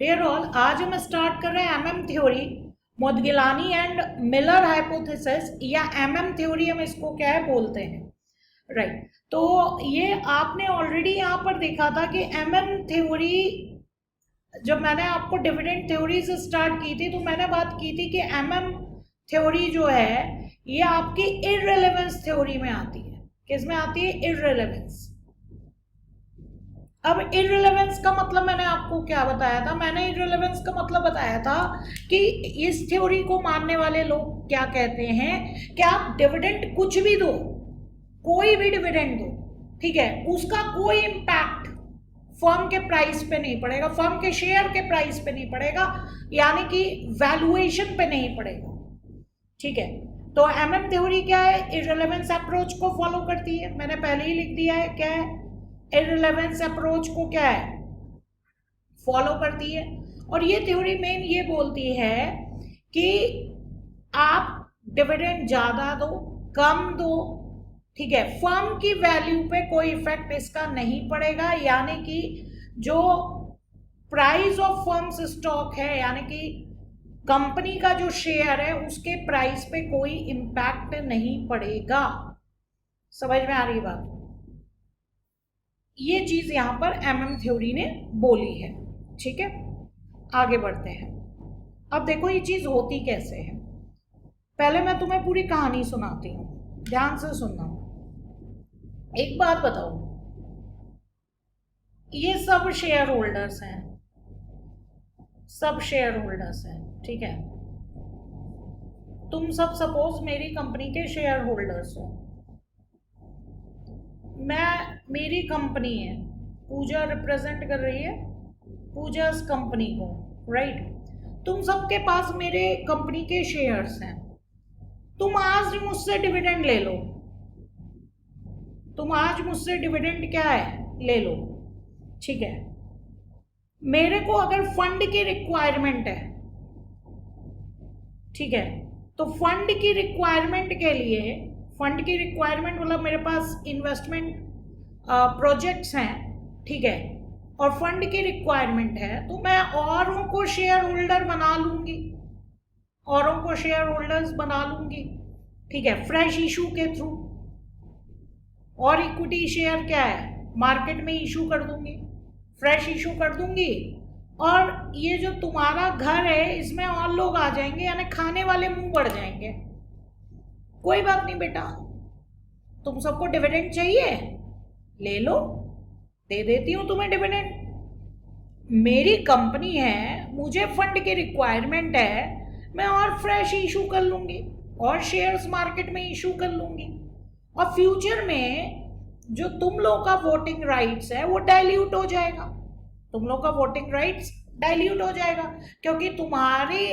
Dear all, आज हम start कर रहे हैं MM theory, Modigliani and Miller hypothesis, या एमएम थ्योरी हम इसको क्या है बोलते हैं, राइट। तो ये आपने ऑलरेडी यहाँ पर देखा था कि एमएम थ्योरी, जब मैंने आपको डिविडेंड थ्योरी से स्टार्ट की थी तो मैंने बात की थी कि एमएम थ्योरी जो है ये आपकी इररिलेवेंस थ्योरी में आती है। किस में आती है? इररिलेवेंस। अब इररिलेवेंस का मतलब मैंने आपको क्या बताया था? मैंने इररिलेवेंस का मतलब बताया था कि इस थ्योरी को मानने वाले लोग क्या कहते हैं कि आप डिविडेंड कुछ भी दो, कोई भी डिविडेंड दो, ठीक है, उसका कोई इम्पैक्ट फर्म के प्राइस पे नहीं पड़ेगा, फर्म के शेयर के प्राइस पे नहीं पड़ेगा, यानी कि वैल्यूएशन पे नहीं पड़ेगा, ठीक है। तो एमएम थ्योरी क्या है? इररिलेवेंस अप्रोच को फॉलो करती है। मैंने पहले ही लिख दिया है क्या है, इररिलेवेंस अप्रोच को क्या है, फॉलो करती है। और ये थ्योरी मेन ये बोलती है कि आप डिविडेंड ज्यादा दो, कम दो, ठीक है, फर्म की वैल्यू पे कोई इफेक्ट इसका नहीं पड़ेगा, यानी कि जो प्राइस ऑफ फर्म्स स्टॉक है, यानी कि कंपनी का जो शेयर है उसके प्राइस पे कोई इम्पैक्ट नहीं पड़ेगा। समझ में आ रही बात? ये चीज यहां पर एमएम थ्योरी ने बोली है, ठीक है। आगे बढ़ते हैं। अब देखो ये चीज होती कैसे है। पहले मैं तुम्हें पूरी कहानी सुनाती हूँ, ध्यान से सुनना। एक बात बताओ, ये सब शेयर होल्डर्स हैं, सब शेयर होल्डर्स हैं, ठीक है। तुम सब सपोज मेरी कंपनी के शेयर होल्डर्स हो। मेरी कंपनी है, पूजा रिप्रेजेंट कर रही है पूजा's कंपनी को, राइट। तुम सबके पास मेरे कंपनी के शेयर्स हैं। तुम आज मुझसे डिविडेंड ले लो, तुम आज मुझसे डिविडेंड क्या है ले लो, ठीक है। मेरे को अगर फंड की रिक्वायरमेंट है, ठीक है, तो फंड की रिक्वायरमेंट के लिए, फंड की रिक्वायरमेंट मतलब मेरे पास इन्वेस्टमेंट प्रोजेक्ट्स हैं, ठीक है, और फंड की रिक्वायरमेंट है, तो मैं औरों को शेयर होल्डर बना लूंगी, औरों को शेयर होल्डर्स बना लूंगी, ठीक है, फ्रेश इशू के थ्रू। और इक्विटी शेयर क्या है, मार्केट में इशू कर दूंगी, फ्रेश इशू कर दूंगी, और ये जो तुम्हारा घर है इसमें और लोग आ जाएंगे, यानी खाने वाले मुंह बढ़ जाएंगे। कोई बात नहीं बेटा, तुम सबको डिविडेंड चाहिए, ले लो, दे देती हूं तुम्हें डिविडेंड। मेरी कंपनी है, मुझे फंड की रिक्वायरमेंट है, मैं और फ्रेश इशू कर लूंगी और शेयर्स मार्केट में इशू कर लूंगी, और फ्यूचर में जो तुम लोग का वोटिंग राइट्स है वो डाइल्यूट हो जाएगा, तुम लोग का वोटिंग राइट्स डाइल्यूट हो जाएगा, क्योंकि तुम्हारे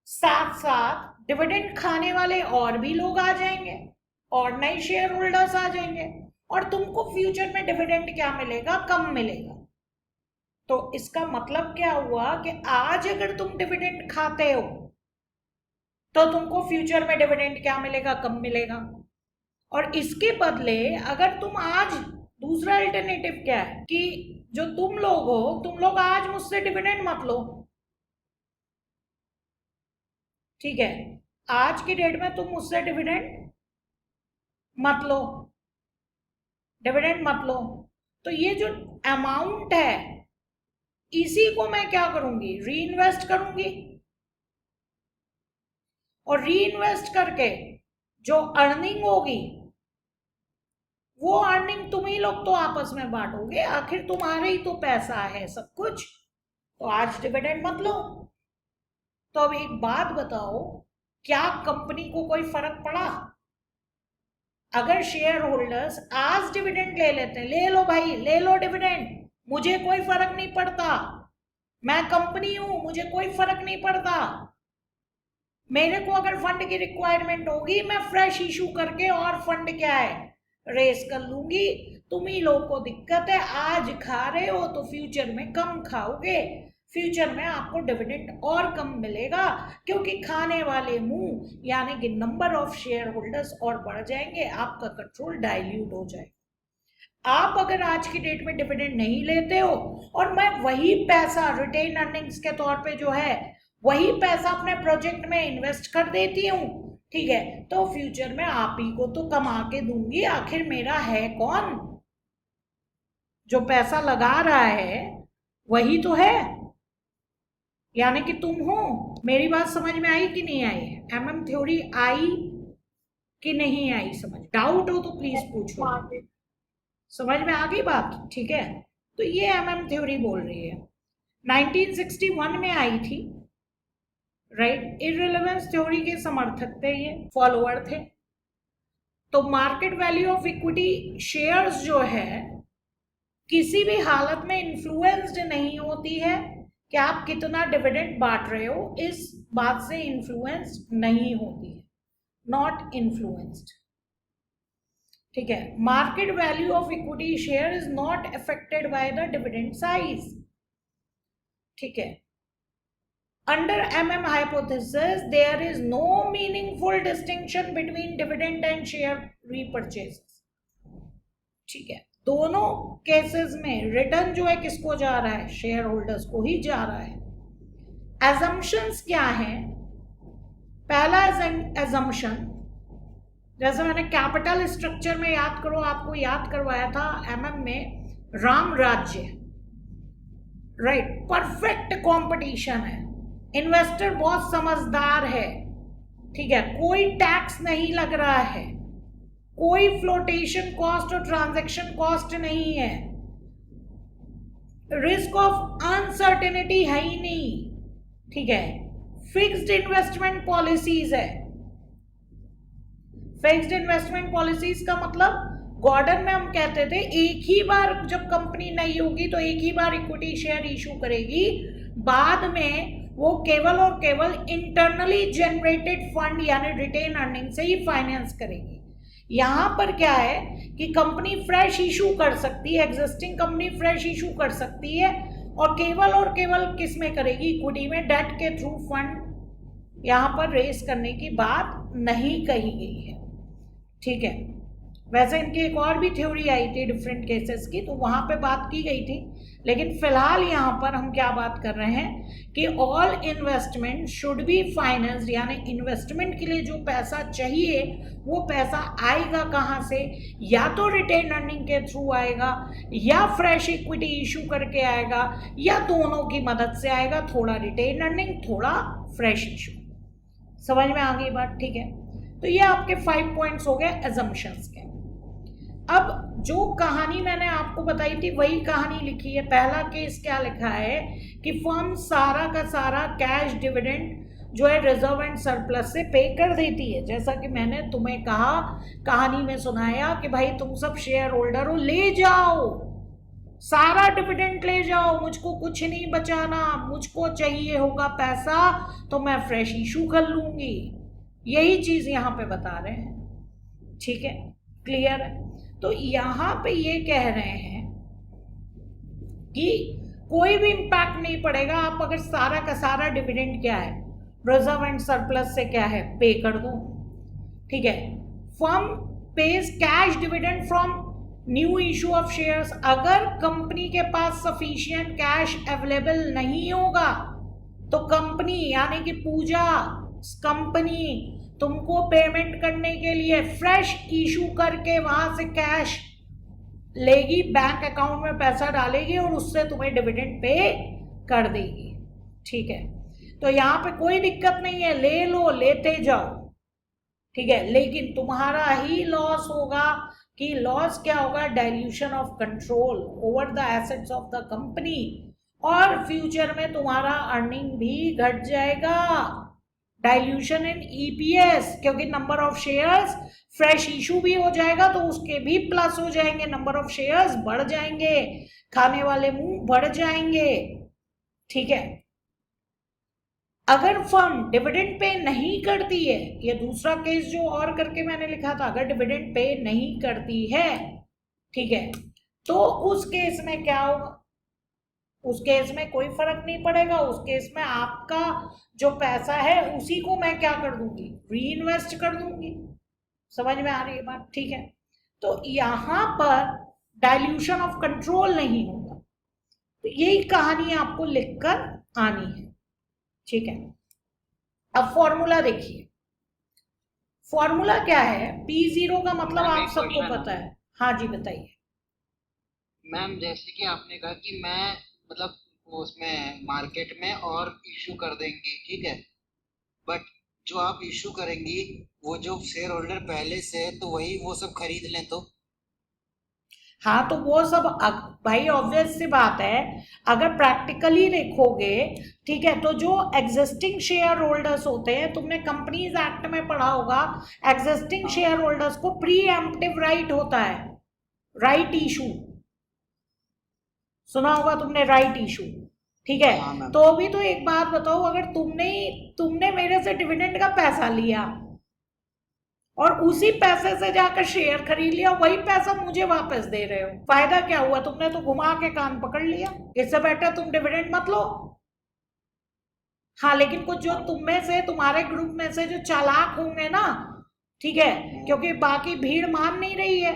साथ साथ डिविडेंड खाने वाले और भी लोग आ जाएंगे और नए शेयर होल्डर्स आ जाएंगे, और तुमको फ्यूचर में डिविडेंड क्या मिलेगा, कम मिलेगा। तो इसका मतलब क्या हुआ कि आज अगर तुम डिविडेंड खाते हो तो तुमको फ्यूचर में डिविडेंड क्या मिलेगा, कम मिलेगा। और इसके बदले अगर तुम आज, दूसरा अल्टरनेटिव क्या है कि जो तुम लोग हो, तुम लोग आज मुझसे डिविडेंड मत लो, ठीक है, आज की डेट में तुम मुझसे डिविडेंड मत लो, डिविडेंड मत लो, तो ये जो अमाउंट है इसी को मैं क्या करूंगी, री इन्वेस्ट करूंगी, और री इन्वेस्ट करके जो अर्निंग होगी वो अर्निंग तुम ही लोग तो आपस में बांटोगे, आखिर तुम्हारे ही तो पैसा है सब कुछ, तो आज डिविडेंड मत लो। तो अब एक बात बताओ, क्या कंपनी को कोई फर्क पड़ा? अगर शेयर होल्डर्स आज डिविडेंड ले लेते हैं, ले लो भाई, ले लो डिविडेंड, मुझे कोई फर्क नहीं पड़ता, मैं कंपनी हूं, मुझे कोई फर्क नहीं पड़ता, मेरे को अगर फंड की रिक्वायरमेंट होगी मैं फ्रेश इशू करके और फंड क्या है रेस कर लूंगी। तुम ही लोग को दिक्कत है, आज खा रहे हो तो फ्यूचर में कम खाओगे, फ्यूचर में आपको डिविडेंड और कम मिलेगा, क्योंकि खाने वाले मुंह यानी कि नंबर ऑफ शेयर होल्डर्स और बढ़ जाएंगे, आपका कंट्रोल डाइल्यूट हो जाएगा। आप अगर आज की डेट में डिविडेंड नहीं लेते हो और मैं वही पैसा रिटेन अर्निंग्स के तौर पे जो है वही पैसा अपने प्रोजेक्ट में इन्वेस्ट कर देती हूँ, ठीक है, तो फ्यूचर में आप ही को तो कमा के दूंगी, आखिर मेरा है कौन? जो पैसा लगा रहा है वही तो है, यानी कि तुम हो। मेरी बात समझ में आई कि नहीं आई? एमएम थ्योरी आई कि नहीं आई समझ? डाउट हो तो प्लीज पूछो। समझ में आ गई बात? ठीक है, तो ये एमएम थ्योरी बोल रही है, 1961 में आई थी, राइट। इररिलेवेंस थ्योरी के समर्थक थे, ये फॉलोअर थे। तो market value of equity shares जो है किसी भी हालत में इन्फ्लुएंस्ड नहीं होती है कि आप कितना डिविडेंड बांट रहे हो, इस बात से इन्फ्लुएंस्ड नहीं होती है, नॉट इन्फ्लुएंस्ड, ठीक है। Market value of equity share is not affected by the dividend size, ठीक है। Under hypothesis, there is no meaningful distinction between dividend and share repurchases, ठीक है। दोनों केसेस में रिटर्न जो है किसको जा रहा है? शेयर होल्डर्स को ही जा रहा है। एजम्पशंस क्या है? पहला एजम्पशन, जैसे मैंने कैपिटल स्ट्रक्चर में याद करो, आपको याद करवाया था एमएम में, राम राज्य, राइट, परफेक्ट कंपटीशन है, इन्वेस्टर बहुत समझदार है, ठीक है, कोई टैक्स नहीं लग रहा है, कोई फ्लोटेशन कॉस्ट और ट्रांजैक्शन कॉस्ट नहीं है, रिस्क ऑफ अनसर्टेनिटी है ही नहीं, ठीक है, फिक्स्ड इन्वेस्टमेंट पॉलिसीज है। फिक्स्ड इन्वेस्टमेंट पॉलिसीज का मतलब गॉर्डन में हम कहते थे एक ही बार जब कंपनी नहीं होगी तो एक ही बार इक्विटी शेयर इशू करेगी, बाद में वो केवल और केवल इंटरनली जनरेटेड फंड यानी रिटेन अर्निंग से ही फाइनेंस करेगी। यहां पर क्या है कि कंपनी फ्रेश इशू कर सकती है, एग्जिस्टिंग कंपनी फ्रेश इशू कर सकती है और केवल किस में करेगी? इक्विटी में, डेट के थ्रू फंड यहां पर रेस करने की बात नहीं कही गई है, ठीक है। वैसे इनकी एक और भी थ्योरी आई थी डिफरेंट केसेस की, तो वहां पे बात की गई थी, लेकिन फिलहाल यहाँ पर हम क्या बात कर रहे हैं कि all investment should be financed, यानी इन्वेस्टमेंट के लिए जो पैसा चाहिए वो पैसा आएगा कहाँ से? या तो रिटेन अर्निंग के थ्रू आएगा, या फ्रेश इक्विटी इशू करके आएगा, या दोनों की मदद से आएगा, थोड़ा रिटेन अर्निंग थोड़ा फ्रेश इशू। समझ में आ गई बात? ठीक है, तो ये आपके 5 पॉइंट्स हो गए एजम्पशंस के। अब जो कहानी मैंने आपको बताई थी वही कहानी लिखी है। पहला केस क्या लिखा है कि फर्म सारा का सारा कैश डिविडेंड जो है रिजर्व एंड सरप्लस से पे कर देती है, जैसा कि मैंने तुम्हें कहा, कहानी में सुनाया कि भाई तुम सब शेयर होल्डर हो, ले जाओ सारा डिविडेंड ले जाओ, मुझको कुछ नहीं बचाना, मुझको चाहिए होगा पैसा तो मैं फ्रेश इशू कर लूंगी। यही चीज यहाँ पे बता रहे हैं, ठीक है, क्लियर है। तो यहाँ पे ये कह रहे हैं कि कोई भी इंपैक्ट नहीं पड़ेगा, आप अगर सारा का सारा डिविडेंड क्या है रिजर्व एंड सरप्लस से क्या है पे कर दो, ठीक है। Firm page cache dividend from new issue of shares, अगर कंपनी के पास सफिशिएंट कैश अवेलेबल नहीं होगा तो कंपनी यानी कि पूजा कंपनी तुमको पेमेंट करने के लिए फ्रेश इशू करके वहां से कैश लेगी, बैंक अकाउंट में पैसा डालेगी और उससे तुम्हें डिविडेंड पे कर देगी, ठीक है। तो यहाँ पे कोई दिक्कत नहीं है, ले लो, लेते जाओ, ठीक है, लेकिन तुम्हारा ही लॉस होगा। कि लॉस क्या होगा? Dilution of control over the assets of the company, और फ्यूचर में तुम्हारा अर्निंग भी घट जाएगा, डाइल्यूशन इन ईपीएस, क्योंकि number of shares fresh issue भी हो जाएगा तो उसके भी प्लस हो जाएंगे, नंबर ऑफ शेयर्स बढ़ जाएंगे, खाने वाले मुंह बढ़ जाएंगे, ठीक है। अगर फर्म डिविडेंड पे नहीं करती है, ये दूसरा केस जो और करके मैंने लिखा था, अगर डिविडेंड पे नहीं करती है, ठीक है, तो उस केस में क्या होगा? उस केस में कोई फर्क नहीं पड़ेगा, उस केस में आपका जो पैसा है उसी को मैं क्या कर दूंगी? री इन्वेस्ट कर दूंगी। समझ में आ रही है बात? ठीक है, तो यहां पर डाइल्यूशन ऑफ कंट्रोल नहीं होगा। तो यही कहानी आपको लिखकर आनी है, ठीक है। अब फॉर्मूला देखिए, फॉर्मूला क्या है, P0 का मतलब आप सबको पता है। हाँ जी बताइए। मैम जैसे कि आपने कहा कि मैं मतलब उसमें मार्केट में और इशू कर देंगी, ठीक है, बट जो आप इशू करेंगी वो जो शेयर होल्डर पहले से है तो वही वो सब खरीद लें तो। हाँ तो वो सब भाई ऑब्वियस सी बात है, अगर प्रैक्टिकली देखोगे, ठीक है, तो जो एग्जिस्टिंग शेयर होल्डर्स होते हैं, तुमने कंपनीज एक्ट में पढ़ा होगा, एग्जिस्टिंग हाँ शेयर होल्डर्स को प्री एम्प्टिव राइट होता है, राइट इशू, सुना होगा तुमने राइट इशू, ठीक है। हाँ मैम। तो अभी तो एक बात बताओ, अगर तुमने मेरे से डिविडेंड का पैसा लिया और उसी पैसे से जाकर शेयर खरीद लिया, वही पैसा मुझे वापस दे रहे हो, फायदा क्या हुआ? तुमने तो घुमा के कान पकड़ लिया। इससे बेटर तुम डिविडेंड मत लो। हाँ लेकिन कुछ जो तुम में से, तुम्हारे ग्रुप में से जो चालाक होंगे ना, ठीक है, क्योंकि बाकी भीड़ मान नहीं रही है,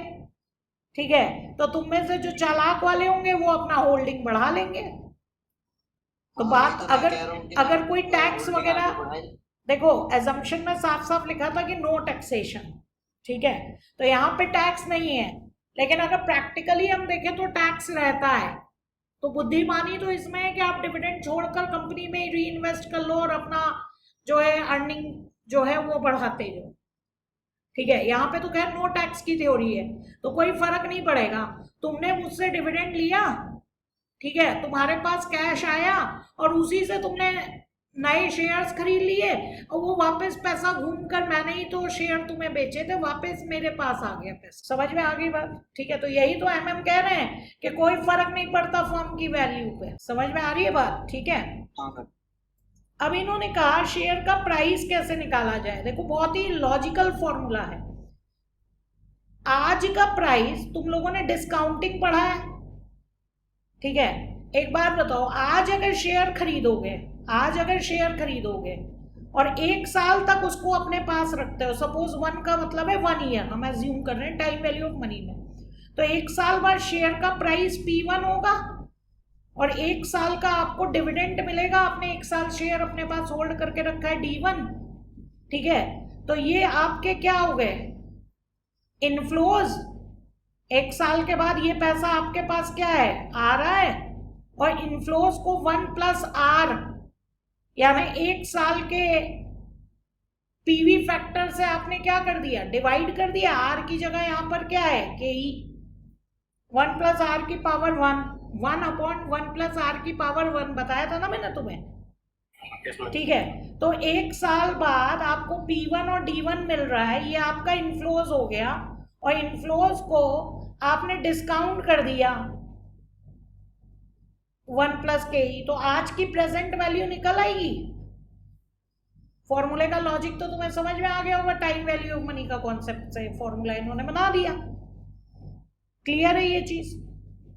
ठीक है, तो तुम में से जो चालाक वाले होंगे वो अपना होल्डिंग बढ़ा लेंगे। तो हाँ वही बात तो मैं अगर कह रहा हूँ कि अगर कोई टैक्स होल्डिंग आगे वगैरह, बढ़ाए। देखो एजम्पशन में साफ साफ लिखा था कि नो टैक्सेशन, ठीक है, तो यहाँ पे टैक्स नहीं है, लेकिन अगर प्रैक्टिकली हम देखें तो टैक्स रहता है। तो बुद्धिमानी तो इसमें है कि आप डिविडेंड छोड़कर कंपनी में री इन्वेस्ट कर लो और अपना जो है अर्निंग जो है वो बढ़ाते जाओ, ठीक है। यहाँ पे तो खैर नो टैक्स की थ्योरी है, तो कोई फर्क नहीं पड़ेगा। तुमने मुझसे डिविडेंड लिया, ठीक है, तुम्हारे पास कैश आया और उसी से तुमने नए शेयर्स खरीद लिए, और वो वापस पैसा घूमकर, मैंने ही तो शेयर तुम्हें बेचे थे, वापस मेरे पास आ गया पैसा। समझ में आ गई बात, ठीक है। तो यही तो एमएम कह रहे हैं कि कोई फर्क नहीं पड़ता फर्म की वैल्यू पे। समझ में आ रही है बात, ठीक है। हाँ मैम। अब इन्होंने कहा शेयर का प्राइस कैसे निकाला जाए। देखो बहुत ही लॉजिकल फॉर्मूला है। आज का प्राइस, तुम लोगों ने डिस्काउंटिंग पढ़ा है, ठीक है। एक बात बताओ, आज अगर शेयर खरीदोगे, आज अगर शेयर खरीदोगे और एक साल तक उसको अपने पास रखते हो, सपोज वन का मतलब है 1 ईयर, हम एज्यूम कर रहे हैं टाइम वैल्यू ऑफ मनी में, तो एक साल बाद शेयर का प्राइस P1 होगा और एक साल का आपको डिविडेंड मिलेगा, आपने एक साल शेयर अपने पास होल्ड करके रखा है D1, ठीक है। तो ये आपके क्या हो गए, इनफ्लोज। एक साल के बाद ये पैसा आपके पास क्या है, आ रहा है, और इनफ्लोज को 1+R, यानी एक साल के पीवी फैक्टर से आपने क्या कर दिया, डिवाइड कर दिया। आर की जगह यहां पर क्या है, KE, 1+R की पावर 1, 1/1+R की पावर 1, बताया था ना मैंने तुम्हें, ठीक है। तो एक साल बाद आपको P1 और D1 मिल रहा है, ये आपका इनफ्लोज हो गया, और इनफ्लोज को आपने डिस्काउंट कर दिया 1+KE, तो आज की प्रेजेंट वैल्यू निकल आएगी। फॉर्मूले का लॉजिक तो तुम्हें समझ में आ गया होगा, टाइम वैल्यू ऑफ मनी का कॉन्सेप्ट से फॉर्मूला इन्होंने बना दिया। क्लियर है ये चीज?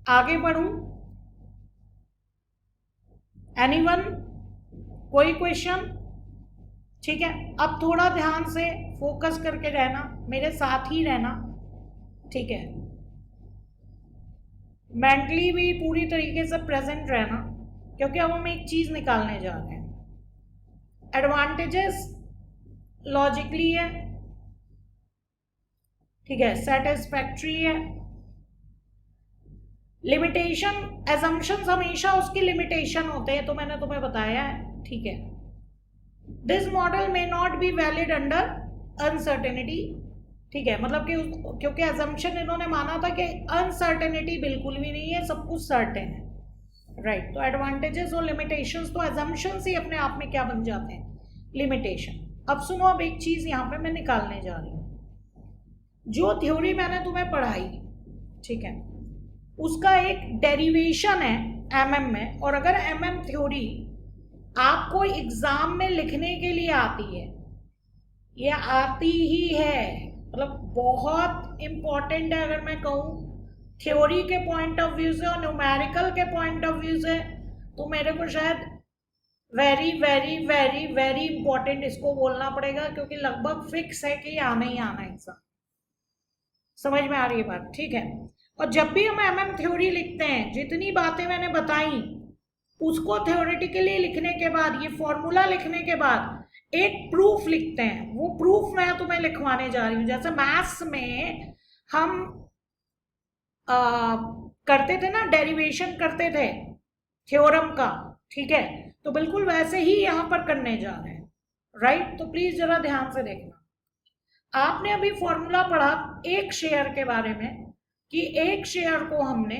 आगे बढ़ूं, एनीवन, कोई क्वेश्चन? ठीक है, अब थोड़ा ध्यान से फोकस करके रहना, मेरे साथ ही रहना, ठीक है, मेंटली भी पूरी तरीके से प्रेजेंट रहना, क्योंकि अब हम एक चीज निकालने जा रहे हैं। एडवांटेजेस लॉजिकली है, ठीक है, सेटिस्फैक्ट्री है। लिमिटेशन, एजम्पशंस हमेशा उसकी लिमिटेशन होते हैं, तो मैंने तुम्हें बताया है, ठीक है। This model may not be valid under uncertainty, ठीक है, मतलब कि क्योंकि एजम्पशन इन्होंने माना था कि अनसर्टेनिटी बिल्कुल भी नहीं है, सब कुछ सर्टेन है, राइट। तो एडवांटेजेस और लिमिटेशंस, तो एजम्पशंस ही अपने आप में क्या बन जाते हैं, लिमिटेशन। अब सुनो, अब एक चीज यहां पे मैं निकालने जा रही हूं, जो थ्योरी मैंने तुम्हें पढ़ाई, ठीक है, उसका एक डेरिवेशन है एमएम में, और अगर एमएम थ्योरी आपको एग्जाम में लिखने के लिए आती है, ये आती ही है, मतलब बहुत इंपॉर्टेंट है, अगर मैं कहूँ थ्योरी के पॉइंट ऑफ व्यू से और न्यूमेरिकल के पॉइंट ऑफ व्यू से, तो मेरे को शायद very very very very important इसको बोलना पड़ेगा, क्योंकि लगभग फिक्स है कि आना ही आना एग्जाम। समझ में आ रही है बात, ठीक है। और जब भी हम एमएम थ्योरी लिखते हैं, जितनी बातें मैंने बताई उसको थ्योरेटिकली लिखने के बाद, ये फॉर्मूला लिखने के बाद एक प्रूफ लिखते हैं। वो प्रूफ मैं तुम्हें लिखवाने जा रही हूँ। जैसे मैथ्स में हम करते थे ना, डेरिवेशन करते थे थ्योरम का, ठीक है, तो बिल्कुल वैसे ही यहाँ पर करने जा रहे हैं, राइट। तो प्लीज जरा ध्यान से देखना। आपने अभी फॉर्मूला पढ़ा एक शेयर के बारे में कि एक शेयर को हमने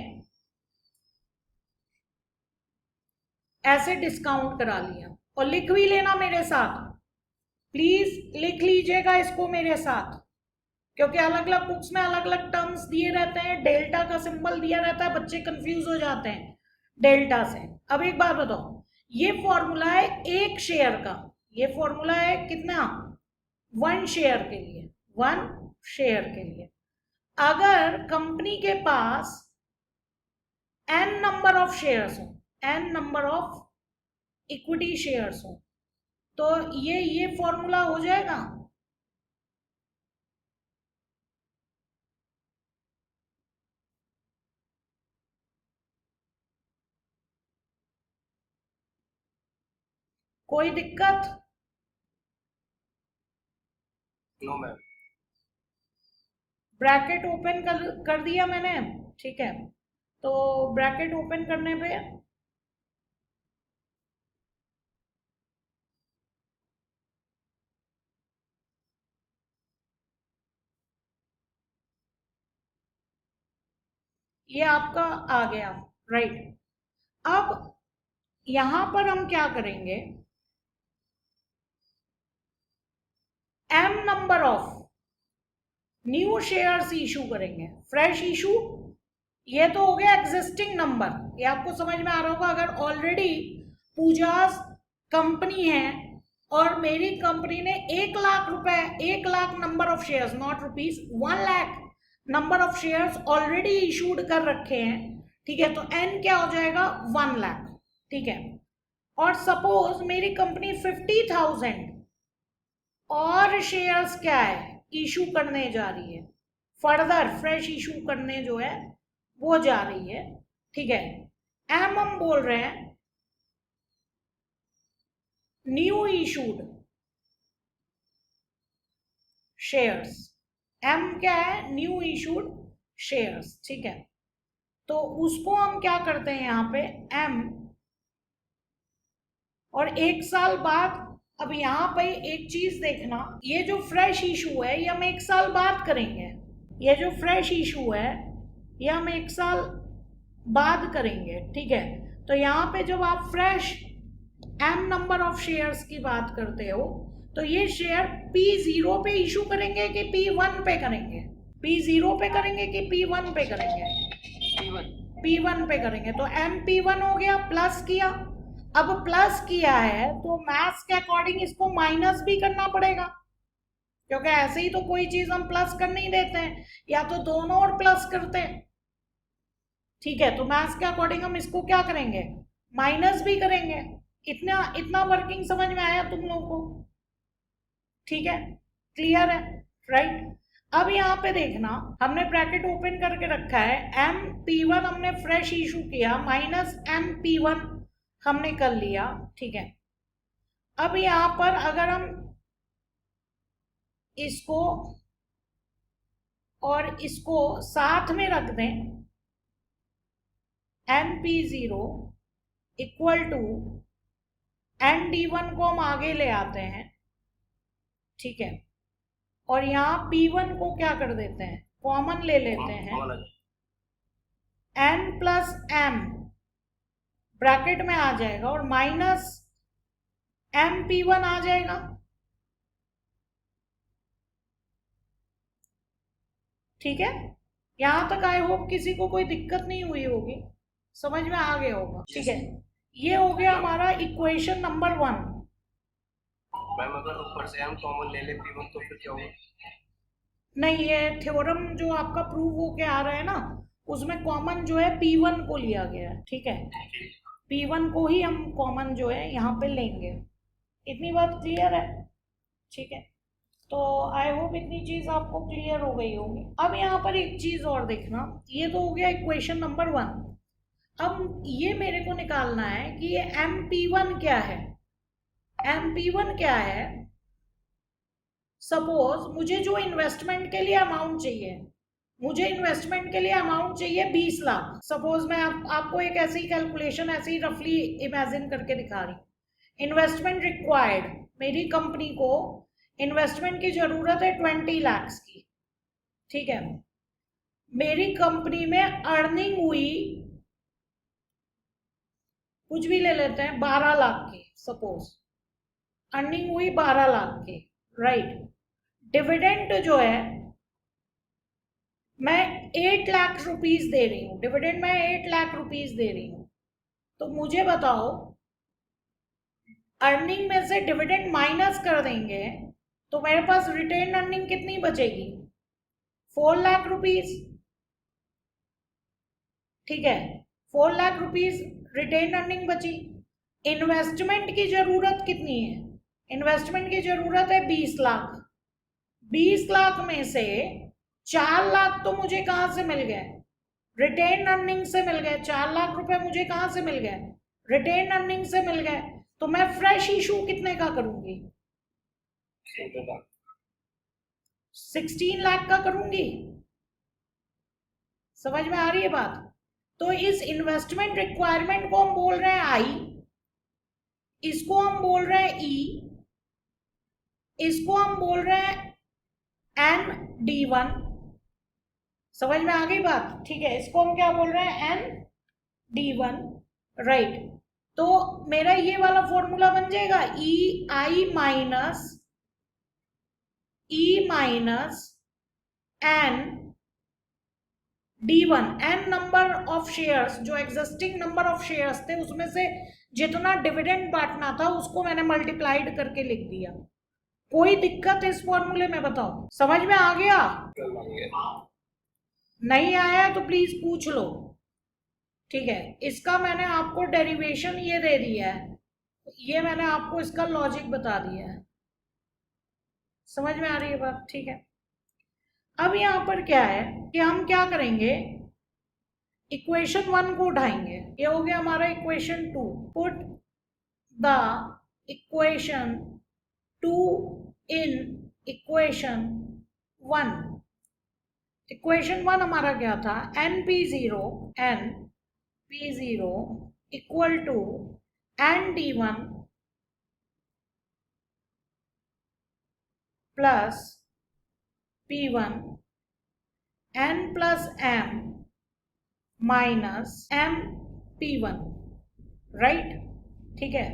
ऐसे डिस्काउंट करा लिया, और लिख भी लेना मेरे साथ, प्लीज लिख लीजिएगा इसको मेरे साथ, क्योंकि अलग अलग बुक्स में अलग अलग टर्म्स दिए रहते हैं, डेल्टा का सिंबल दिया रहता है, बच्चे कंफ्यूज हो जाते हैं डेल्टा से। अब एक बात बताओ, ये फॉर्मूला है एक शेयर का, ये फॉर्मूला है कितना, 1 शेयर के लिए, 1 शेयर के लिए। अगर कंपनी के पास n नंबर ऑफ शेयर्स हो, n number of equity shares हो, तो ये फॉर्मूला हो जाएगा। कोई दिक्कत? No ma'am. ब्रैकेट ओपन कर दिया मैंने, ठीक है। तो ब्रैकेट ओपन करने पे ये आपका आ गया, राइट। अब यहां पर हम क्या करेंगे, m number of new shares issue करेंगे, फ्रेश इशू। ये तो हो गया एग्जिस्टिंग नंबर, ये आपको समझ में आ रहा होगा। अगर ऑलरेडी पूजास कंपनी है और मेरी कंपनी ने 1 लाख रुपए, 1 lakh number of shares, not rupees, 1 lakh number of shares already issued कर रखे हैं, ठीक है, तो n क्या हो जाएगा, 1 लाख, ठीक है। और सपोज मेरी कंपनी 50,000 और शेयर्स क्या है इशू करने जा रही है, फर्दर फ्रेश इशू करने जो है वो जा रही है, ठीक है। एम हम बोल रहे हैं न्यू इशूड शेयर्स, एम क्या है, न्यू इशूड शेयर्स, ठीक है। तो उसको हम क्या करते हैं यहाँ पे एम, और 1 साल बाद, अब यहाँ पे एक चीज देखना, ये जो फ्रेश इशू है ये हम 1 साल बाद करेंगे, ये जो फ्रेश इशू है ये हम 1 साल बाद करेंगे, ठीक है। तो यहाँ पे जब आप fresh m number of shares की बात करते हो, तो ये शेयर P0 पे इशू करेंगे कि P1 पे करेंगे, P0 पे करेंगे कि P1 पे करेंगे, P1 पे करेंगे। तो MP1 हो गया, प्लस किया। अब प्लस किया है तो मैथ्स के अकॉर्डिंग इसको माइनस भी करना पड़ेगा, क्योंकि ऐसे ही तो कोई चीज हम प्लस कर नहीं देते हैं, या तो दोनों और प्लस करते हैं, ठीक है। तो मैथ्स के अकॉर्डिंग हम इसको क्या करेंगे, माइनस भी करेंगे। इतना वर्किंग समझ में आया तुम लोगों को, ठीक है, क्लियर है, राइट। अब यहाँ पे देखना, हमने ब्रैकेट ओपन करके रखा है, MP1 हमने फ्रेश इशू किया, माइनस MP1 हमने कर लिया, ठीक है। अब यहाँ पर अगर हम इसको और इसको साथ में रख दें, MP0 इक्वल टू ND1 को हम आगे ले आते हैं, ठीक है, और यहाँ P1 को क्या कर देते हैं, कॉमन ले लेते हैं, n प्लस m ब्रैकेट में आ जाएगा और माइनस MP1 आ जाएगा, ठीक है। यहां तक आई होप किसी को कोई दिक्कत नहीं हुई होगी, समझ में आ गया होगा, ठीक है। ये हो गया हमारा इक्वेशन नंबर 1। मैम अगर ऊपर से हम कॉमन ले ले P1 तो फिर क्या होगा? नहीं, ये थ्योरम जो आपका प्रूव होके आ रहा है ना, उसमें कॉमन जो है P1 को लिया गया है, ठीक है। P1 को ही हम कॉमन जो है यहाँ पे लेंगे, इतनी बात क्लियर है, ठीक है। तो आई होप इतनी चीज आपको क्लियर हो गई होगी। अब यहाँ पर एक चीज और देखना, ये तो हो गया इक्वेशन नंबर 1। अब ये मेरे को निकालना है कि ये MP1 क्या है। MP1 क्या है, सपोज मुझे जो इन्वेस्टमेंट के लिए अमाउंट चाहिए, मुझे इन्वेस्टमेंट के लिए अमाउंट चाहिए 20 लाख। सपोज मैं आपको एक ऐसी कैलकुलेशन ऐसे ही रफली इमेजिन करके दिखा रही हूँ। इन्वेस्टमेंट रिक्वायर्ड, मेरी कंपनी को इन्वेस्टमेंट की जरूरत है 20 लाख की, ठीक है। मेरी कंपनी में अर्निंग हुई, कुछ भी ले लेते हैं, 12 लाख की, सपोज अर्निंग हुई 12 लाख की, राइट। डिविडेंड जो है मैं 8 लाख रुपीस दे रही हूँ, डिविडेंड मैं 8 लाख रुपीस दे रही हूँ। तो मुझे बताओ, अर्निंग में से डिविडेंड माइनस कर देंगे तो मेरे पास रिटेन अर्निंग कितनी बचेगी, 4 लाख रुपीस, ठीक है। 4 लाख रुपीस रिटेन अर्निंग बची। इन्वेस्टमेंट की जरूरत कितनी है, इन्वेस्टमेंट की जरूरत है 20 लाख। 20 लाख में से 4 लाख तो मुझे कहां से मिल गए, रिटेन अर्निंग से मिल गए। 4 लाख रुपए मुझे कहां से मिल गए, रिटेन अर्निंग से मिल गए। तो मैं फ्रेश इशू कितने का करूंगी, 16 लाख का करूंगी। समझ में आ रही है बात। तो इस इन्वेस्टमेंट रिक्वायरमेंट को हम बोल रहे हैं आई, इसको हम बोल रहे हैं ई, इसको हम बोल रहे हैं ND1। समझ में आ गई बात, ठीक है। इसको हम क्या बोल रहे हैं, ND1, राइट। तो मेरा ये वाला फॉर्मूला बन जाएगा EI minus ND1। N number of shares, जो एग्जिस्टिंग नंबर ऑफ शेयर्स थे उसमें से जितना डिविडेंड बांटना था उसको मैंने मल्टीप्लाइड करके लिख दिया। कोई दिक्कत इस फॉर्मूले में, बताओ समझ में आ गया? नहीं आया तो प्लीज पूछ लो, ठीक है। इसका मैंने आपको डेरिवेशन ये दे दिया है, ये मैंने आपको इसका लॉजिक बता दिया है। समझ में आ रही है बात, ठीक है। अब यहाँ पर क्या है कि हम क्या करेंगे, इक्वेशन 1 को उठाएंगे, ये हो गया हमारा equation 2। Put the equation 2 in equation 1। Equation 1 हमारा क्या था, NP0 equal to ND1 plus P1 N plus M minus MP1, right, ठीक है।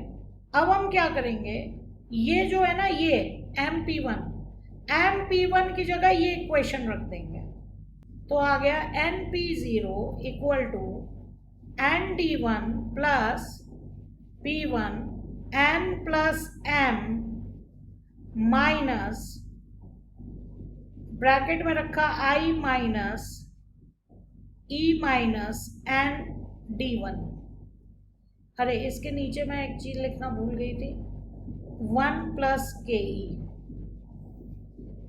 अब हम क्या करेंगे, ये जो है ना, ये MP1 की जगह ये इक्वेशन रख देंगे। तो आ गया NP0 equal to ND1 plus P1 N plus M minus bracket में रखा I minus E minus ND1। अरे इसके नीचे मैं एक चीज लिखना भूल गई थी, 1 प्लस KE,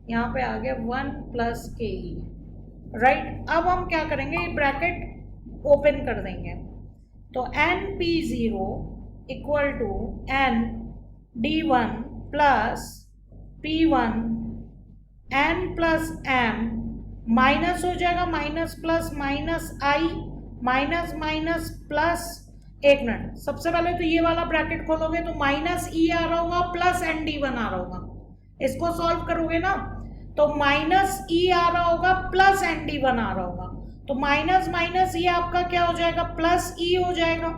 यहाँ पे आ गया 1 प्लस KE, राइट। अब हम क्या करेंगे, ब्रैकेट ओपन कर देंगे। तो NP0 equal to ND1 plus P1 N plus M minus हो जाएगा, minus plus minus I minus minus plus, एक मिनट, सबसे पहले तो ये वाला ब्रैकेट खोलोगे तो माइनस E आ रहा होगा प्लस ND1 आ रहा होगा। इसको सॉल्व करोगे ना तो माइनस E आ रहा होगा प्लस ND1 आ रहा होगा। तो माइनस माइनस ये आपका क्या हो जाएगा, प्लस E हो जाएगा,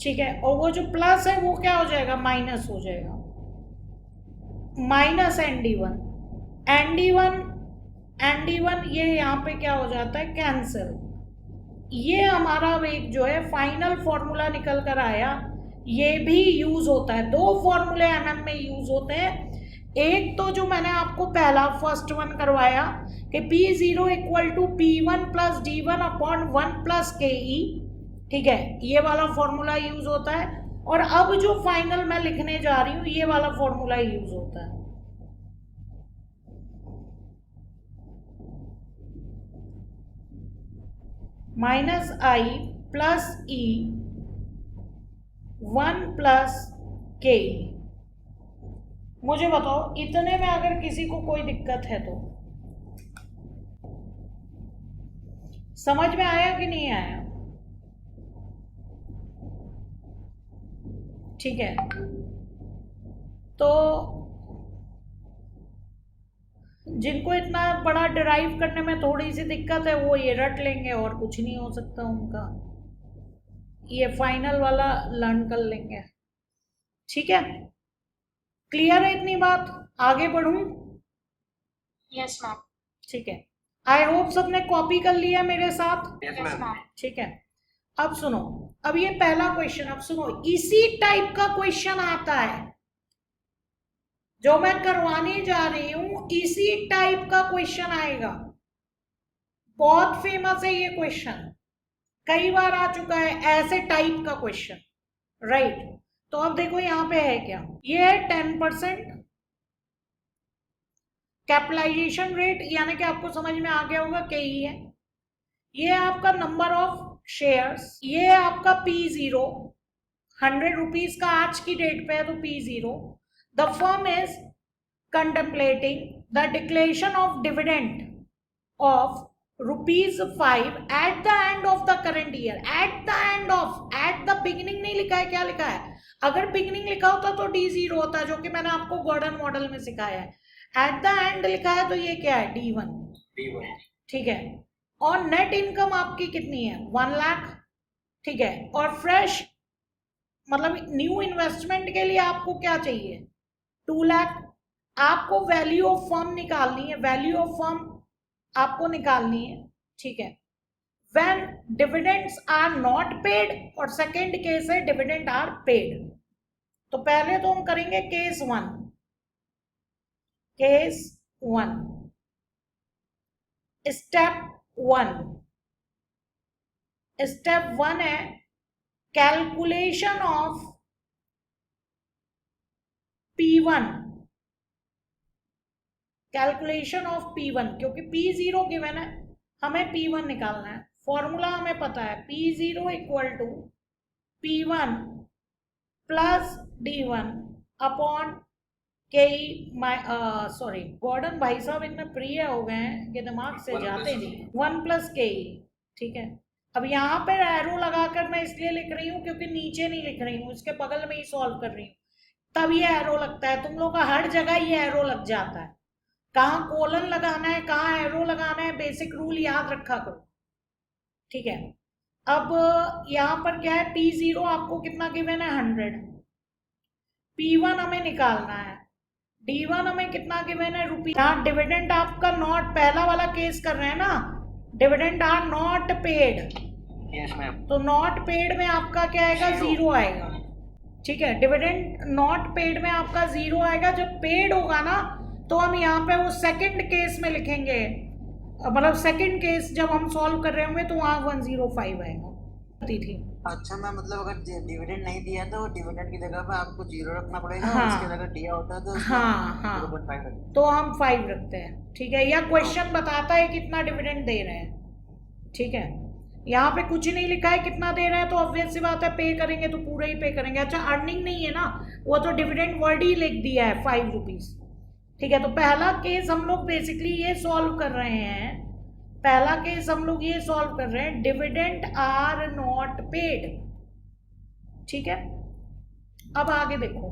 ठीक है। और वो जो प्लस है वो क्या हो जाएगा, माइनस हो जाएगा, माइनस ND1 ये यहाँ पे क्या हो जाता है, कैंसिल। ये हमारा एक जो है फाइनल फॉर्मूला निकल कर आया। ये भी यूज होता है, 2 फॉर्मूले MM में यूज होते हैं। एक तो जो मैंने आपको पहला फर्स्ट वन करवाया कि P0 equal to P1 plus D1 upon 1 plus KE, ठीक है, ये वाला फॉर्मूला यूज होता है। और अब जो फाइनल मैं लिखने जा रही हूँ ये वाला फॉर्मूला यूज होता है। माइनस आई प्लस ई 1 प्लस के। मुझे बताओ इतने में अगर किसी को कोई दिक्कत है तो समझ में आया कि नहीं आया? ठीक है, तो जिनको इतना बड़ा डिराइव करने में थोड़ी सी दिक्कत है वो ये रट लेंगे और कुछ नहीं हो सकता उनका, ये फाइनल वाला लर्न कर लेंगे। ठीक है, क्लियर है इतनी बात? आगे बढ़ूं? Yes ma'am. ठीक है, आई होप सबने कॉपी कर लिया मेरे साथ। Yes yes ma'am. मैम। ठीक है, अब सुनो, अब ये पहला क्वेश्चन, अब सुनो, इसी टाइप का क्वेश्चन आता है जो मैं करवाने जा रही हूं, इसी टाइप का क्वेश्चन आएगा। बहुत फेमस है ये क्वेश्चन, कई बार आ चुका है ऐसे टाइप का क्वेश्चन, राइट? तो अब देखो यहां पे है क्या, ये है 10% कैपिटलाइजेशन रेट, यानी कि आपको समझ में आ गया होगा KE है। ये आपका नंबर ऑफ शेयर्स, ये है आपका P0, 100 रुपीज का आज की डेट पे है तो P0। The firm is contemplating the declaration of dividend of ₹5 at the end of the current year। at the end of, at the beginning नहीं लिखा है, क्या लिखा है? अगर beginning लिखा होता तो D0 होता, जो कि मैंने आपको गॉर्डन मॉडल में सिखाया है। at the end लिखा है तो ये क्या है? D1। ठीक है, और नेट इनकम आपकी कितनी है? 1 लाख। ठीक है, और फ्रेश मतलब न्यू इन्वेस्टमेंट के लिए आपको क्या चाहिए? 2 लाख। आपको वैल्यू ऑफ फर्म निकालनी है, वैल्यू ऑफ फर्म आपको निकालनी है। ठीक है, when dividends are not paid, और सेकेंड केस है डिविडेंड आर पेड। तो पहले तो हम करेंगे केस 1। केस 1, स्टेप 1, स्टेप 1 है calculation of P1, calculation of P1, क्योंकि P0 गिवन है, हमें P1 निकालना है। फॉर्मूला हमें पता है, P0 equal to P1 plus D1 upon KE। Sorry, Gordon भाई साहब इतने प्रिय हो गए हैं कि दिमाग से जाते नहीं। 1 प्लस KE। ठीक है, अब यहाँ पे एरो लगाकर मैं इसलिए लिख रही हूँ क्योंकि नीचे नहीं लिख रही हूँ, इसके बगल में ही सॉल्व कर रही हूँ, तब ये एरो लगता है। तुम लोग का हर जगह ये एरो लग जाता है, कहाँ कोलन लगाना है, कहाँ एरो लगाना है, बेसिक रूल याद रखा करो। ठीक है, अब यहाँ पर क्या है, P0 आपको कितना गिवन है? 100। P1 हमें निकालना है, D1 हमें कितना गिवन है? रुपीज। यहाँ डिविडेंड आपका नॉट, पहला वाला केस कर रहे हैं ना, dividend are not paid. Yes ma'am. तो नॉट पेड में आपका क्या आएगा? 0 आएगा। ठीक है, डिविडेंड नॉट पेड में आपका 0 आएगा। जब पेड होगा ना तो हम यहाँ पे वो सेकंड केस में लिखेंगे, मतलब सेकंड केस जब हम सॉल्व कर रहे होंगे तो वहाँ 105 आएगा। थी अच्छा मैम, मतलब अगर डिविडेंड नहीं दिया तो डिविडेंड की जगह पे आपको 0 रखना पड़ेगा। हाँ। और इसके अगर दिया होता है तो हाँ 0.5 रखना। तो हम 5 रखते हैं। ठीक है, या क्वेश्चन बताता है कितना डिविडेंड दे रहे हैं। ठीक है, यहाँ पे कुछ नहीं लिखा है कितना दे रहे हैं, तो ऑब्वियस सी बात है पे करेंगे तो पूरा ही पे करेंगे। अच्छा, अर्निंग नहीं है ना, वो तो डिविडेंड वर्ड ही लिख दिया है 5 रुपीज। ठीक है, तो पहला केस हम लोग बेसिकली ये सॉल्व कर रहे हैं, पहला केस हम लोग ये सॉल्व कर रहे हैं, डिविडेंड आर नॉट पेड। ठीक है, अब आगे देखो,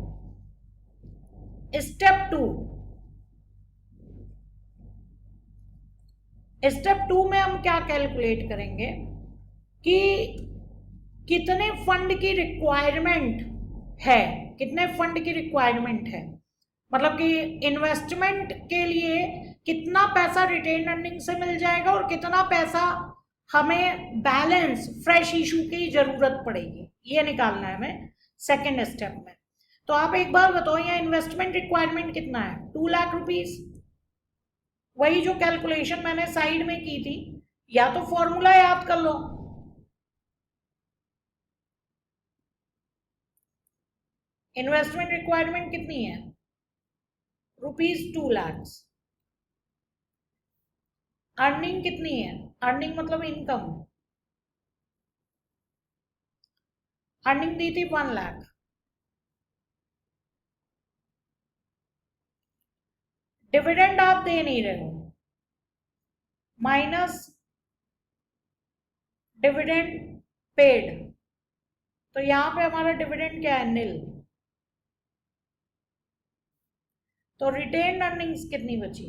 स्टेप 2। स्टेप 2 में हम क्या कैलकुलेट करेंगे कि कितने फंड की रिक्वायरमेंट है, कितने फंड की रिक्वायरमेंट है, मतलब कि इन्वेस्टमेंट के लिए कितना पैसा रिटेन अर्निंग से मिल जाएगा और कितना पैसा हमें बैलेंस फ्रेश इशू की जरूरत पड़ेगी, ये निकालना है हमें सेकेंड स्टेप में। तो आप एक बार बताओ, यहाँ इन्वेस्टमेंट रिक्वायरमेंट कितना है? 2 लाख रुपीज। वही जो कैलकुलेशन मैंने साइड में की थी, या तो फॉर्मूला याद कर लो, इन्वेस्टमेंट रिक्वायरमेंट कितनी है? ₹2 लाख। अर्निंग कितनी है? अर्निंग मतलब इनकम, अर्निंग दी थी 1 लाख, डिविडेंड आप दे नहीं रहे हो, माइनस डिविडेंड पेड, तो यहां पे हमारा डिविडेंड क्या है, नील। तो रिटेन अर्निंग्स कितनी बची,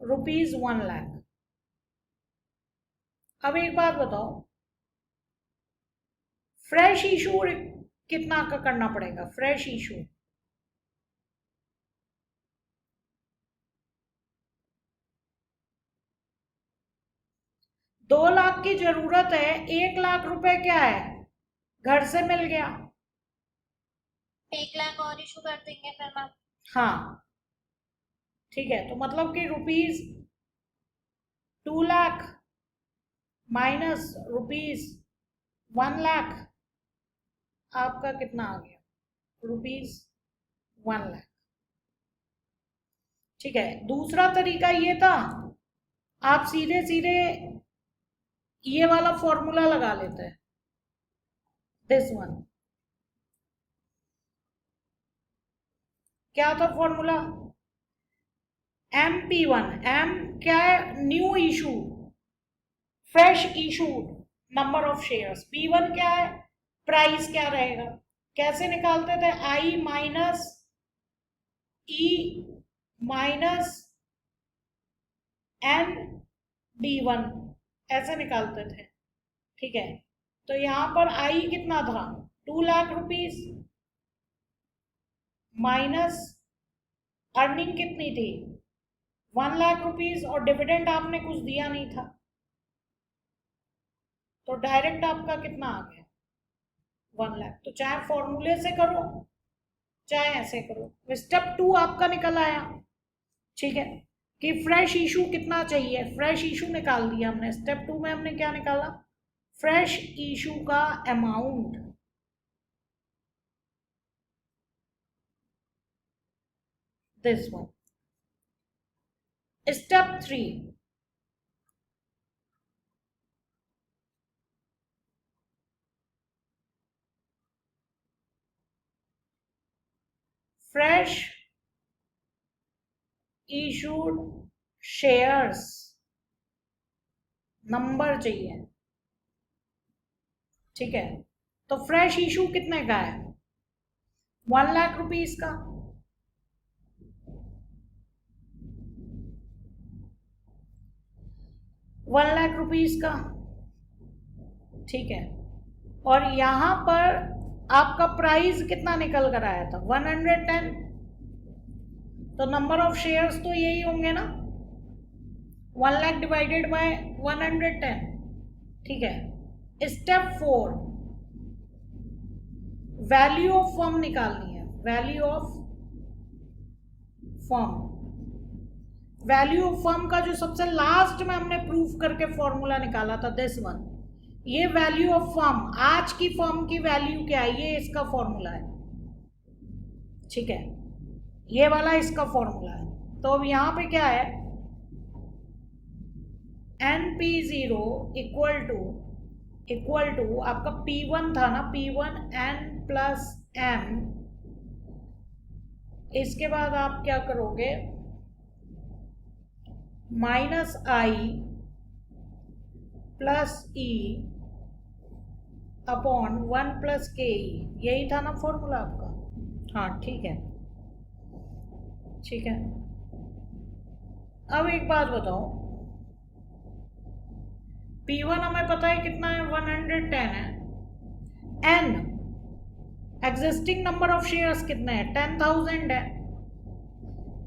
₹1 लाख। अब एक बात बताओ, फ्रेश इशू कितना का करना पड़ेगा, फ्रेश इशू 2 लाख की जरूरत है, 1 लाख रुपए क्या है, घर से मिल गया। 1 लाख और इशू कर देंगे फिर मैम। हाँ ठीक है, तो मतलब कि ₹2 लाख माइनस ₹1 लाख, आपका कितना आ गया, ₹1 लाख। ठीक है, दूसरा तरीका ये था, आप सीधे सीधे ये वाला फॉर्मूला लगा लेते हैं, दिस वन। क्या था फॉर्मूला, MP1, M क्या है, new issue, fresh issued number of shares, P1 क्या है, प्राइस क्या रहेगा। कैसे निकालते थे, I minus E minus ND1, ऐसे निकालते थे। ठीक है, तो यहां पर I कितना था, 2 लाख रुपीस, माइनस अर्निंग कितनी थी, 1 लाख रुपीस, और डिविडेंड आपने कुछ दिया नहीं था, तो डायरेक्ट आपका कितना आ गया, 1 लाख। तो चाहे फॉर्मूले से करो चाहे ऐसे करो, स्टेप 2 आपका निकल आया। ठीक है, कि फ्रेश इशू कितना चाहिए, फ्रेश इशू निकाल दिया हमने। स्टेप 2 में हमने क्या निकाला, फ्रेश इशू का amount, this one. Step 3, fresh issued shares number चाहिए। ठीक है, तो फ्रेश इशू कितने का है, 1 लाख रुपीस का। ₹1 लाख का, ठीक है, और यहां पर आपका प्राइस कितना निकल कर आया था, 110, तो नंबर ऑफ शेयर्स तो यही होंगे ना, 1 लाख डिवाइडेड बाय 110। ठीक है, स्टेप 4, वैल्यू ऑफ फर्म निकालनी है, value of firm. Value of firm का जो सबसे लास्ट में हमने प्रूफ करके फॉर्मूला निकाला था, दिस वन, ये वैल्यू ऑफ फर्म, आज की फर्म की वैल्यू क्या है, ये इसका फॉर्मूला है। ठीक है, ये वाला इसका फॉर्मूला है। तो अब यहां पे क्या है, NP0 इक्वल टू आपका P1 था ना, P1 N प्लस M, इसके बाद आप क्या करोगे, minus I plus E upon 1 plus KE, यही था ना फॉर्मूला आपका। हाँ ठीक है, ठीक है। अब एक बात बताओ, P1 हमें पता है कितना है, 110 है। N existing number of shares कितने हैं, 10,000 है,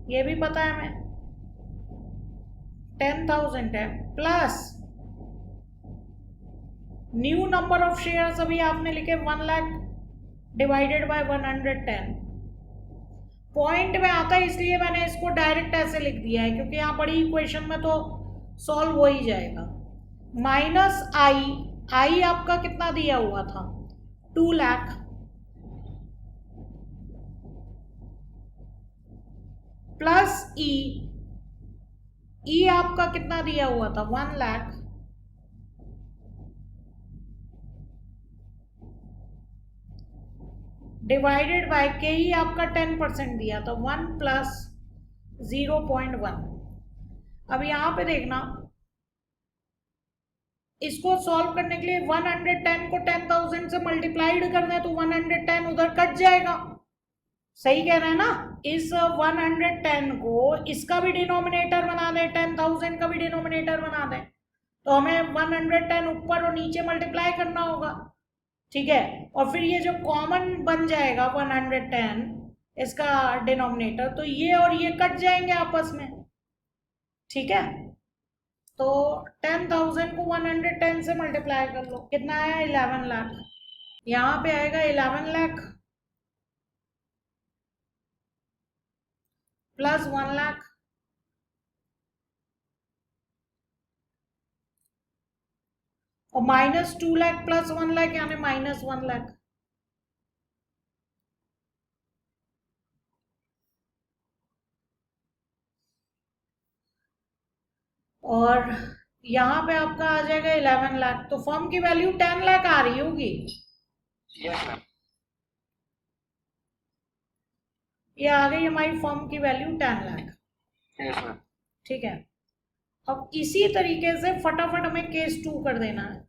ये भी पता है हमें, 10,000 है, plus new number of shares अभी आपने लिखे 1 लाख डिवाइडेड बाय 110। पॉइंट में आता है इसलिए मैंने इसको डायरेक्ट ऐसे लिख दिया है, क्योंकि यहाँ बड़ी इक्वेशन में तो सॉल्व हो ही जाएगा। माइनस आई आपका कितना दिया हुआ था, 2 लाख, प्लस E ई आपका कितना दिया हुआ था 1 लाख, डिवाइडेड बाय के ही आपका 10% दिया था 1 प्लस 0.1। अब यहां पे देखना, इसको सॉल्व करने के लिए 110 को 10,000 से मल्टीप्लाइड करना है तो 110 उधर कट जाएगा। सही कह रहे हैं ना? इस 110 को इसका भी डिनोमिनेटर बना दें, 10,000 का भी डिनोमिनेटर बना दें, तो हमें 110 ऊपर और नीचे मल्टीप्लाई करना होगा। ठीक है, और फिर ये जो कॉमन बन जाएगा 110 इसका डिनोमिनेटर, तो ये और ये कट जाएंगे आपस में। ठीक है, तो 10,000 को 110 से मल्टीप्लाई कर लो, कितना आया 11 लाख। यहाँ पे आएगा 11 लाख प्लस 1 लाख, और माइनस 2 लाख प्लस 1 लाख यानी माइनस 1 लाख। और यहाँ पे आपका आ जाएगा 11 लाख, तो फर्म की वैल्यू 10 लाख आ रही होगी। Yes ma'am. ये आ गई हमारी फर्म की वैल्यू 10 लाख। Yes ma'am. ठीक है, अब इसी तरीके से फटाफट हमें केस 2 कर देना है।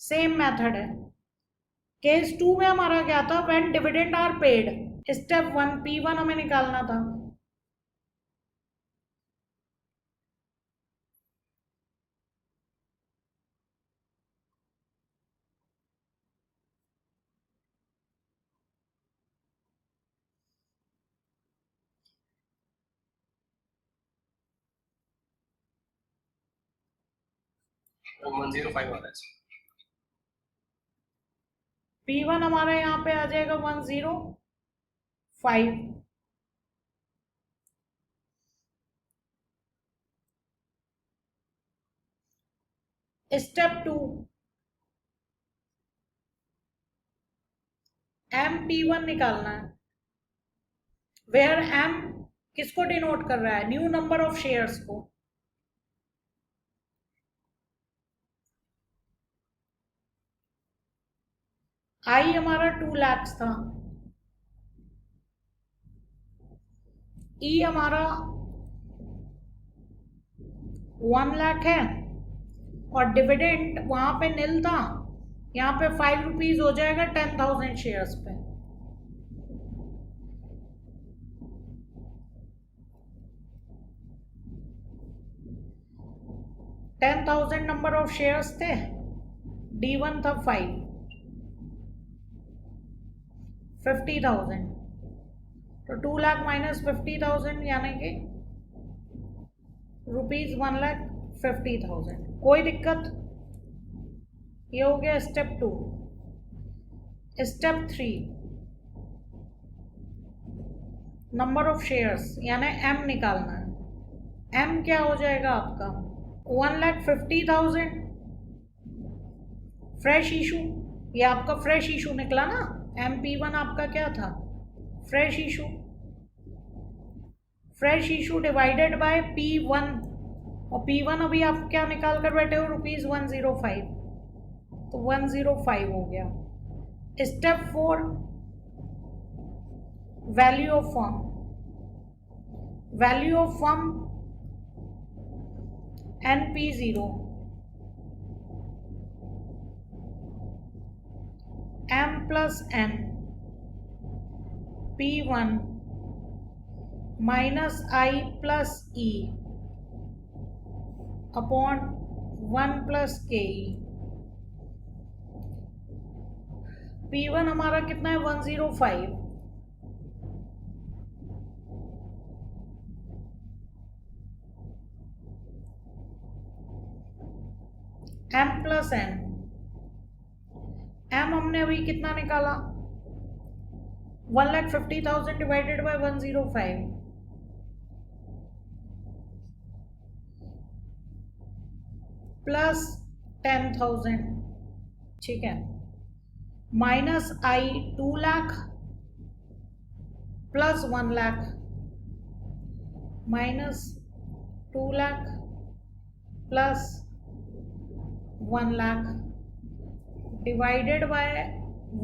सेम मेथड है। केस 2 में हमारा क्या था, when dividend are paid, step 1 P1 हमें निकालना था। मैम 105 आ रहा है। P1 हमारा यहाँ पे आ जाएगा 105। स्टेप 2 MP1 निकालना है, वेयर M किसको डिनोट कर रहा है, न्यू नंबर ऑफ शेयर्स को। I हमारा 2 लाख था, E हमारा 1 लाख है, और डिविडेंड वहां पे नील था, यहाँ पे 5 रुपीज हो जाएगा 10,000 शेयर्स पे। $10,000 नंबर ऑफ शेयर्स थे, D1 था 5, 50,000, तो 2 लाख माइनस 50,000 यानी कि रुपीज 1,50,000। कोई दिक्कत? ये हो गया step 2। Step 3 number of shares यानी M निकालना है। M क्या हो जाएगा आपका 1,50,000 फ्रेश इशू, ये आपका फ्रेश इशू निकला ना। MP1 आपका क्या था, fresh issue. Fresh issue divided by P1, और P1 अभी आप क्या निकाल कर बैठे हो, रुपीज 105, तो 105 हो गया। Step 4 value of firm. Value of firm NP0, M plus N, P1 minus I plus E upon 1 plus KE। P1 हमारा कितना है 105, M प्लस N, M हमने अभी कितना निकाला 1,50,000 डिवाइडेड बाय 105, प्लस 10,000। ठीक है, minus I 2 lakh plus 1 lakh minus 2 lakh plus 1 lakh divided by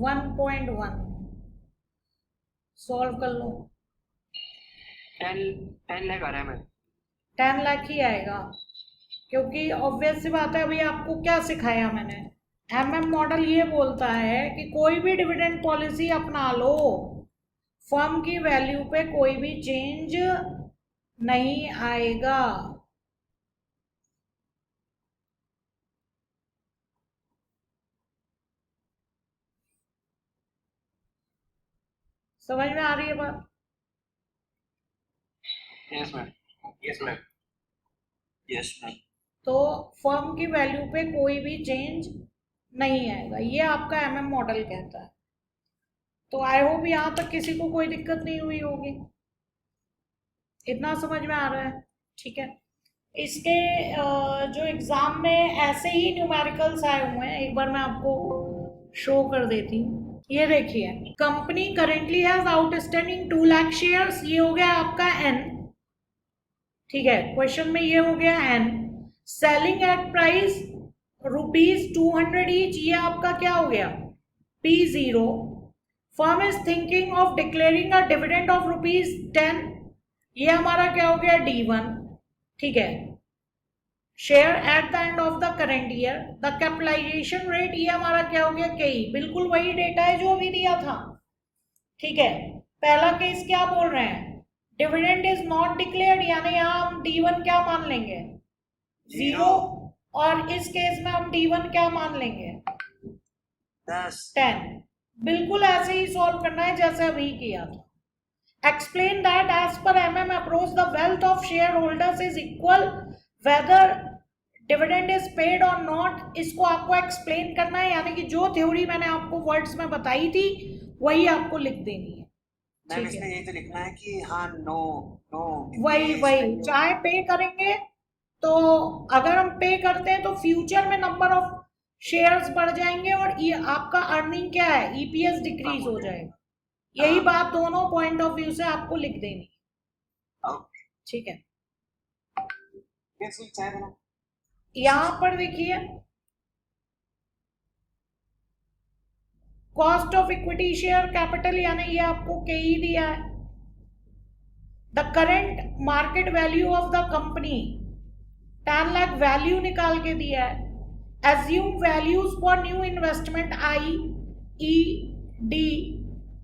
1.1, solve कर लो। 10 लाख आ रहा है मैम। 10 लाख ही आएगा, क्योंकि ऑब्वियस सी बात है, अभी आपको क्या सिखाया मैंने, एमएम मॉडल ये बोलता है कि कोई भी डिविडेंड पॉलिसी अपना लो, फर्म की वैल्यू पे कोई भी चेंज नहीं आएगा। समझ में आ रही है बात? Yes ma'am. Yes ma'am. Yes ma'am. तो फर्म की वैल्यू पे कोई भी चेंज नहीं आएगा, ये आपका एमएम मॉडल कहता है। तो आई होप यहाँ तक किसी को कोई दिक्कत नहीं हुई होगी, इतना समझ में आ रहा है? ठीक है। इसके जो एग्जाम में ऐसे ही न्यूमेरिकल्स आए हुए हैं, एक बार मैं आपको शो कर देती हूँ। ये देखिए, company currently has outstanding 2 lakh shares, ये हो गया आपका एन। ठीक है, क्वेश्चन में ये हो गया N. Selling at price ₹200 each, ये आपका क्या हो गया P0। Firm is thinking of declaring a dividend of ₹10, ये हमारा क्या हो गया D1। ठीक है, share at the end of the current year, the capitalisation rate, ये हमारा क्या हो गया KE, बिल्कुल वही डेटा है जो अभी दिया था। ठीक है, पहला केस क्या बोल रहे हैं, डिविडेंड इज नॉट डिक्लेयर्ड, यानी यहाँ हम D1 क्या मान लेंगे 0, और इस केस में हम D1 क्या मान लेंगे 10। बिल्कुल ऐसे ही सॉल्व करना है जैसे अभी किया था। Explain that as per MM approach the wealth of shareholders is equal whether dividend is paid or not, इसको आपको एक्सप्लेन करना है, यानी कि जो थ्योरी मैंने आपको वर्ड्स में बताई थी वही आपको लिख देनी है। मैम इसमें ये तो लिखना है कि हाँ नो वही चाहे पे करेंगे, तो अगर हम पे करते हैं तो फ्यूचर में नंबर ऑफ शेयर्स बढ़ जाएंगे और ये आपका अर्निंग क्या है EPS डिक्रीज हो जाएगा। यही बात दोनों पॉइंट ऑफ व्यू से आपको लिख देनी है। ठीक है, यहां पर देखिए cost of equity share capital, यानी ये आपको KE दिया है। The current market value of the company 10 lakh value निकाल के दिया है। Assume values for new investment IED,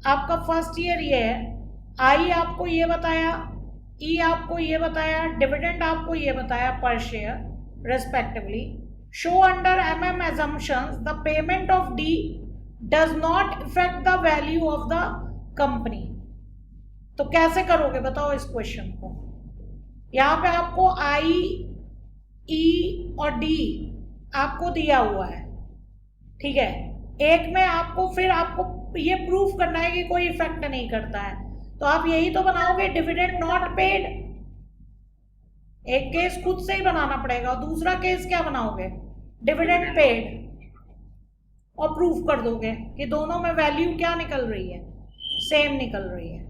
आपका फर्स्ट ईयर ये है, I आपको ये बताया, E आपको ये बताया, डिविडेंड आपको ये बताया पर share respectively. Show under MM assumptions the payment of D does not affect the value of the company। तो कैसे करोगे बताओ इस क्वेश्चन को। यहाँ पे आपको I, E और D आपको दिया हुआ है। ठीक है, एक में आपको फिर आपको ये प्रूफ करना है कि कोई इफेक्ट नहीं करता है, तो आप यही तो बनाओगे डिविडेंड नॉट पेड। एक केस खुद से ही बनाना पड़ेगा और दूसरा केस क्या बनाओगे डिविडेंड पेड, और प्रूफ कर दोगे कि दोनों में वैल्यू क्या निकल रही है, सेम निकल रही है।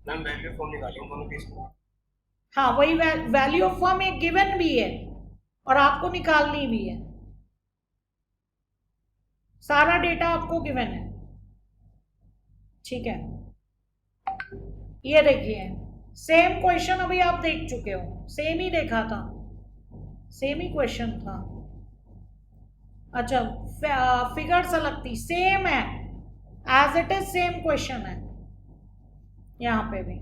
मैम वैल्यू फॉर्म निकालेंगे दोनों केस में। हाँ, वही वैल्यू ऑफ फर्म एक गिवन भी है और आपको निकालनी भी है, सारा डेटा आपको गिवन है। ठीक है, ये देखिए सेम क्वेश्चन अभी आप देख चुके हो, सेम ही देखा था, सेम ही क्वेश्चन था। अच्छा, फिगर अलग थी, सेम है, as it is same question है यहाँ पे भी।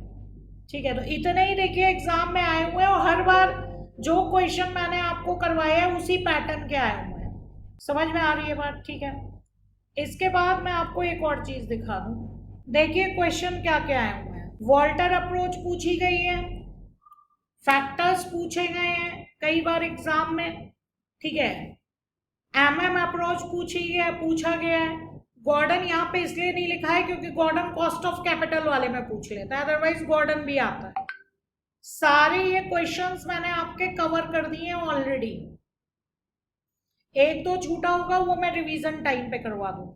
ठीक है, तो इतने ही देखिए एग्जाम में आए हुए हैं और हर बार जो क्वेश्चन मैंने आपको करवाया है उसी पैटर्न के आए हुए हैं। समझ में आ रही है बात? ठीक है, इसके बाद मैं आपको एक और चीज दिखा दूं। देखिए क्वेश्चन क्या क्या आए हुए हैं। वॉल्टर अप्रोच पूछी गई है, फैक्टर्स पूछे गए हैं कई बार एग्जाम में। ठीक है, MM अप्रोच पूछा गया है। गॉर्डन यहाँ पे इसलिए नहीं लिखा है क्योंकि गॉर्डन कॉस्ट ऑफ कैपिटल वाले में पूछ लेता है, अदरवाइज गॉर्डन भी आता है। सारे ये क्वेश्चंस मैंने आपके कवर कर दिए हैं ऑलरेडी, एक दो छूटा होगा वो मैं रिवीजन टाइम पे करवा दूं।